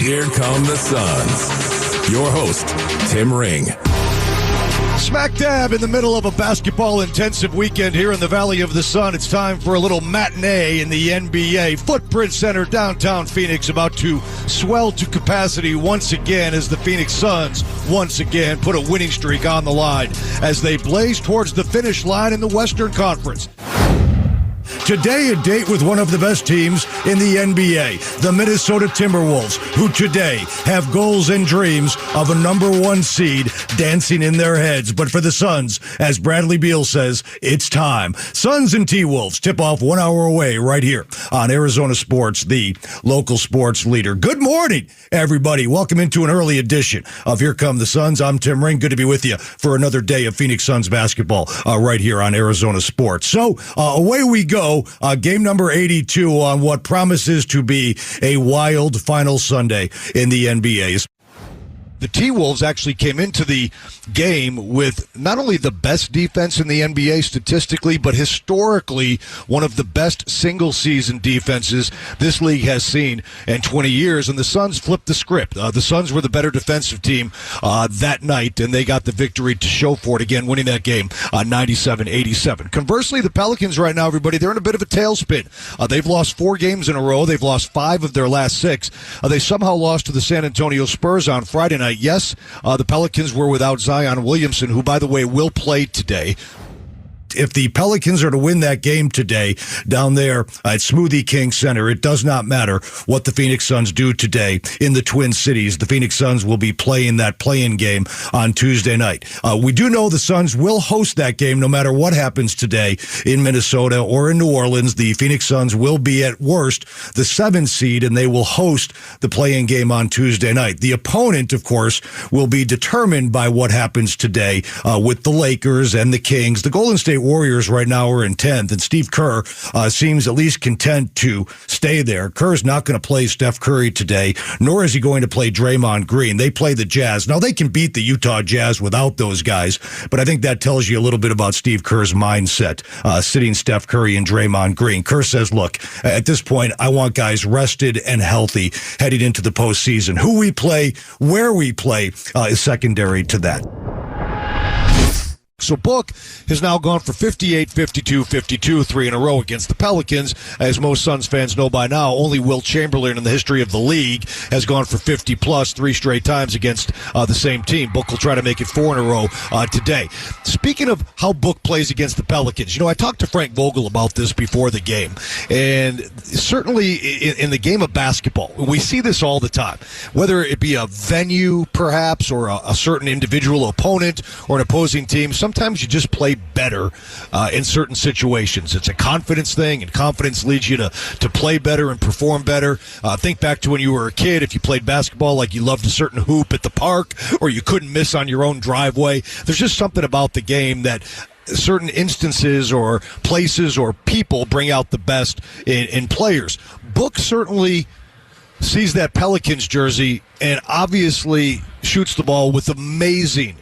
Here come the Suns. Your host, Tim Ring. Smack dab in the middle of a basketball-intensive weekend here in the Valley of the Sun. It's time for a little matinee in the NBA. Footprint Center, downtown Phoenix, about to swell to capacity once again as the Phoenix Suns once again put a winning streak on the line as they blaze towards the finish line in the Western Conference. Today, a date with one of the best teams in the NBA, the Minnesota Timberwolves, who today have goals and dreams of a number one seed dancing in their heads. But for the Suns, as Bradley Beal says, it's time. Suns and T-Wolves tip off 1 hour away right here on Arizona Sports, the local sports leader. Good morning, everybody. Welcome into an early edition of Here Come the Suns. I'm Tim Ring. Good to be with you for another day of Phoenix Suns basketball right here on Arizona Sports. So away we go. Game number 82 on what promises to be a wild final Sunday in the NBA. The T-Wolves actually came into the game with not only the best defense in the NBA statistically, but historically one of the best single-season defenses this league has seen in 20 years. And the Suns flipped the script. The Suns were the better defensive team that night, and they got the victory to show for it, again, winning that game 97-87. Conversely, the Pelicans right now, everybody, they're in a bit of a tailspin. They've lost 4 games in a row. They've lost 5 of their last 6. They somehow lost to the San Antonio Spurs on Friday night. Yes, the Pelicans were without Zion Williamson, who, by the way, will play today. If the Pelicans are to win that game today down there at Smoothie King Center, it does not matter what the Phoenix Suns do today in the Twin Cities. The Phoenix Suns will be playing that play-in game on Tuesday night. We do know the Suns will host that game no matter what happens today in Minnesota or in New Orleans. The Phoenix Suns will be at worst the 7th seed, and they will host the play-in game on Tuesday night. The opponent, of course, will be determined by what happens today with the Lakers and the Kings. The Golden State Warriors right now are in 10th, and Steve Kerr seems at least content to stay there. Kerr's not going to play Steph Curry today, nor is he going to play Draymond Green. They play the Jazz. Now, they can beat the Utah Jazz without those guys, but I think that tells you a little bit about Steve Kerr's mindset, sitting Steph Curry and Draymond Green. Kerr says, look, at this point, I want guys rested and healthy heading into the postseason. Who we play, where we play is secondary to that. So Book has now gone for 58, 52, 52, 3 in a row against the Pelicans. As most Suns fans know by now, only Wilt Chamberlain in the history of the league has gone for 50-plus 3 straight times against the same team. Book will try to make it 4 in a row today. Speaking of how Book plays against the Pelicans, I talked to Frank Vogel about this before the game. And certainly in the game of basketball, we see this all the time. Whether it be a venue, perhaps, or a certain individual opponent or an opposing team, sometimes you just play better in certain situations. It's a confidence thing, and confidence leads you to play better and perform better. Think back to when you were a kid. If you played basketball like you loved a certain hoop at the park, or you couldn't miss on your own driveway, there's just something about the game that certain instances or places or people bring out the best in players. Book certainly sees that Pelicans jersey and obviously shoots the ball with amazing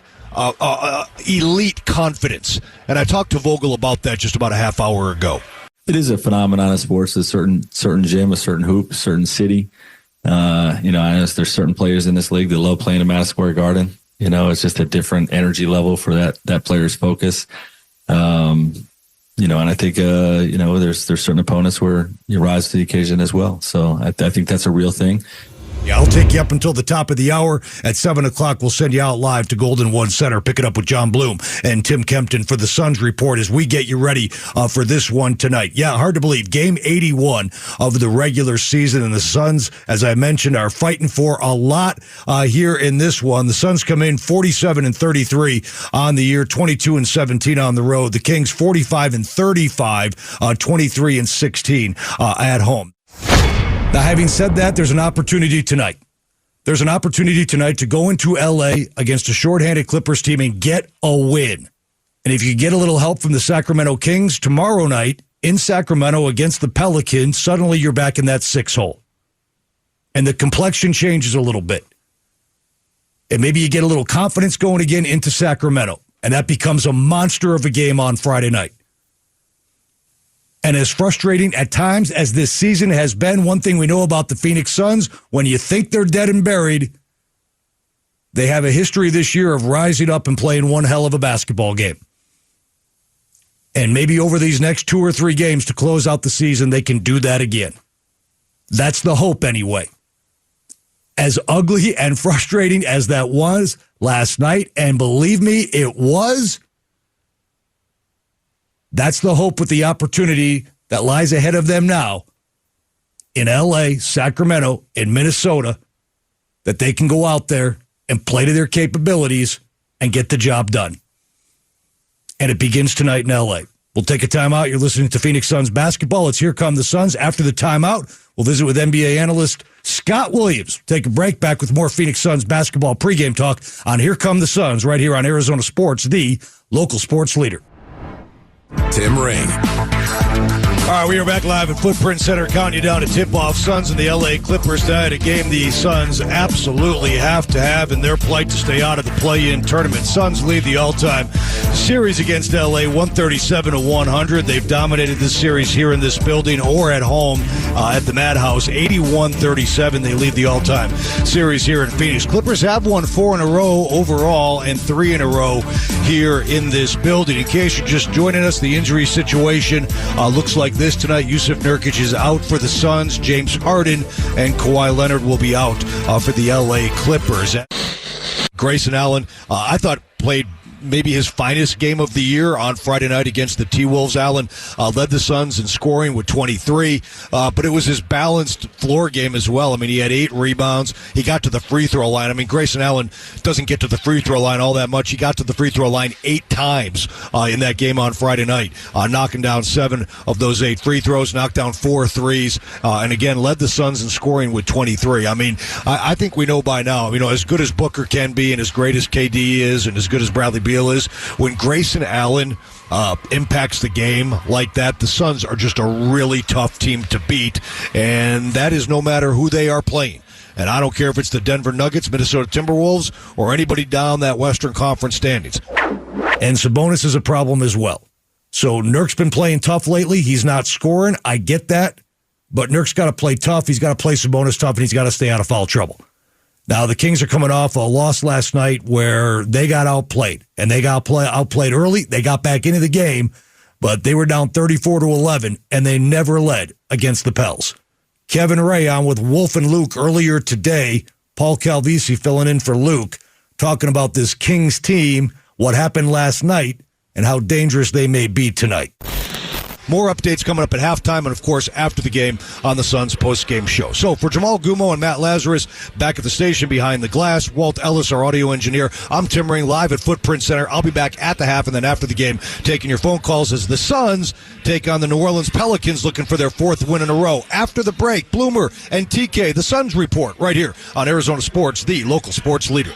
elite confidence. And I talked to Vogel about that just about a half hour ago. It is a phenomenon of sports. A certain gym, a certain hoop, a certain city. I know there's certain players in this league that love playing in Madison Square Garden. It's just a different energy level for that player's focus. And I think, there's certain opponents where you rise to the occasion as well. So I think that's a real thing. Yeah, I'll take you up until the top of the hour. At 7 o'clock, we'll send you out live to Golden One Center. Pick it up with John Bloom and Tim Kempton for the Suns Report as we get you ready for this one tonight. Yeah, hard to believe. Game 81 of the regular season, and the Suns, as I mentioned, are fighting for a lot here in this one. The Suns come in 47-33 on the year, 22-17 on the road. The Kings 45-35, 23-16 at home. Now, having said that, there's an opportunity tonight. There's an opportunity tonight to go into L.A. against a shorthanded Clippers team and get a win. And if you get a little help from the Sacramento Kings tomorrow night in Sacramento against the Pelicans, suddenly you're back in that 6 hole. And the complexion changes a little bit. And maybe you get a little confidence going again into Sacramento. And that becomes a monster of a game on Friday night. And as frustrating at times as this season has been, one thing we know about the Phoenix Suns, when you think they're dead and buried, they have a history this year of rising up and playing one hell of a basketball game. And maybe over these next 2 or 3 games to close out the season, they can do that again. That's the hope anyway. As ugly and frustrating as that was last night, and believe me, it was, that's the hope with the opportunity that lies ahead of them now in L.A., Sacramento, and Minnesota, that they can go out there and play to their capabilities and get the job done. And it begins tonight in L.A. We'll take a timeout. You're listening to Phoenix Suns basketball. It's Here Come the Suns. After the timeout, we'll visit with NBA analyst Scott Williams. Take a break, back with more Phoenix Suns basketball pregame talk on Here Come the Suns right here on Arizona Sports, the local sports leader. Tim Raine. All right, we are back live at Footprint Center, counting you down to tip-off. Suns and the L.A. Clippers tonight, a game the Suns absolutely have to have in their plight to stay out of the play-in tournament. Suns lead the all-time series against L.A. 137-100. They've dominated this series here in this building or at home at the Madhouse. 81-37, they lead the all-time series here in Phoenix. Clippers have won 4 in a row overall and 3 in a row here in this building. In case you're just joining us, the injury situation looks like this tonight. Yusuf Nurkic is out for the Suns. James Harden and Kawhi Leonard will be out for the L.A. Clippers. Grayson Allen, I thought, played maybe his finest game of the year on Friday night against the T-Wolves. Allen led the Suns in scoring with 23, but it was his balanced floor game as well. I mean, he had 8 rebounds. He got to the free throw line. I mean, Grayson Allen doesn't get to the free throw line all that much. He got to the free throw line 8 times in that game on Friday night, knocking down 7 of those 8 free throws, knocked down 4 threes, and again, led the Suns in scoring with 23. I mean, I think we know by now, as good as Booker can be and as great as KD is and as good as Bradley Beal is, when Grayson Allen impacts the game like that, the Suns are just a really tough team to beat, and that is no matter who they are playing. And I don't care if it's the Denver Nuggets, Minnesota Timberwolves, or anybody down that Western Conference standings. And Sabonis is a problem as well. So Nurk's been playing tough lately. He's not scoring. I get that. But Nurk's got to play tough. He's got to play Sabonis tough, and he's got to stay out of foul trouble. Now, the Kings are coming off a loss last night where they got outplayed, and they got outplayed early. They got back into the game, but they were down 34-11, and they never led against the Pels. Kevin Ray on with Wolf and Luke earlier today. Paul Calvisi filling in for Luke, talking about this Kings team, what happened last night, and how dangerous they may be tonight. More updates coming up at halftime and, of course, after the game on the Suns post-game show. So, for Jamal Gumo and Matt Lazarus back at the station behind the glass, Walt Ellis, our audio engineer, I'm Tim Raine, live at Footprint Center. I'll be back at the half and then after the game taking your phone calls as the Suns take on the New Orleans Pelicans, looking for their 4th win in a row. After the break, Bloomer and TK, the Suns report right here on Arizona Sports, the local sports leader.